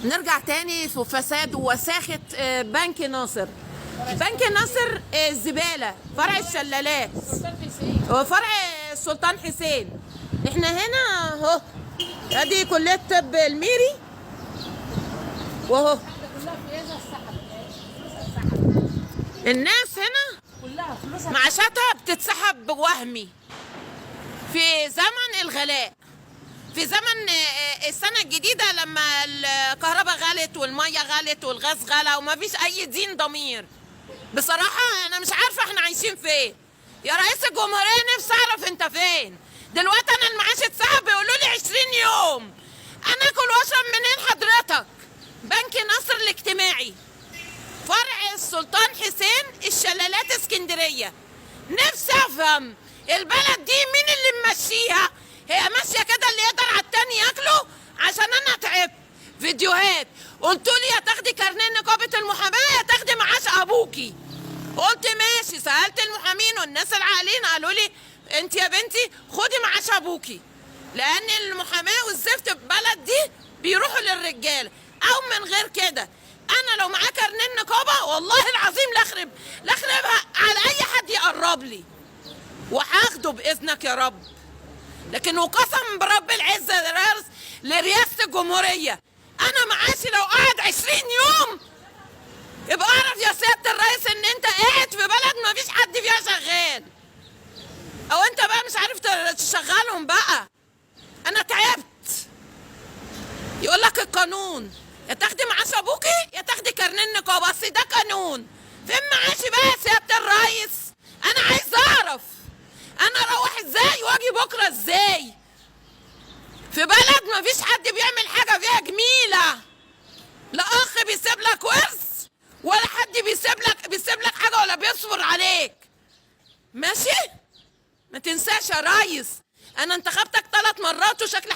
نرجع تاني في فساد ووساخة بنك ناصر. بنك ناصر الزبالة، فرع الشلالات وفرع السلطان حسين. احنا هنا اهو، ادي كلية طب الميري واهو الناس هنا معاشاتها بتتسحب بوهمي في زمن الغلاء، في زمن السنة الجديدة لما الكهرباء غلت والمية غلت والغاز غلا وما فيش أي دين ضمير. بصراحة أنا مش عارفة احنا عايشين فين. يا رئيس الجمهورية نفسي أعرف أنت فين دلوقتي. أنا المعاش اتسحب بيقولوا لي 20 يوم. أنا آكل وأشرب منين حضرتك؟ بنك ناصر الاجتماعي، فرع السلطان حسين، الشلالات، اسكندرية. نفسي أفهم البلد دي مين اللي ممشيها؟ هي ماشيه كده اللي يقدر على التاني ياكله؟ عشان انا تعبت. فيديوهات قلتوا لي يا تاخدي كارنيه نقابه المحاماه يا تاخدي معاش ابوكي. قلت ماشي، سالت المحامين والناس العاقلين قالوا لي انت يا بنتي خدي معاش ابوكي، لان المحاماه والزفت في البلد دي بيروحوا للرجاله او من غير كده. انا لو معايا كارنيه النقابه والله العظيم لاخربها على اي حد يقرب لي، وهاخده باذنك يا رب. لكن وقسم برب العزة لرئاسة الجمهورية أنا معاشي لو قعد 20 يوم يبقى أعرف يا سيادة الرئيس إن أنت قاعد في بلد ما فيش حد فيها شغال، أو أنت بقى مش عارف تشغلهم بقى. أنا تعبت. يقول لك القانون يا تاخدي معاش أبوكي يا تاخدي كارنيه النقابة، أصل ده قانون. فين معاشي بقى يا سيادة الرئيس؟ أنا عايز أعرف انا اروح ازاي واجي بكره ازاي في بلد ما فيش حد بيعمل حاجه فيها جميله. لا اخ بيسيب لك ورث ولا حد بيسيب لك حاجه ولا بيصبر عليك. ماشي؟ ما تنساش يا ريس انا انتخبتك 3 مرات وشكل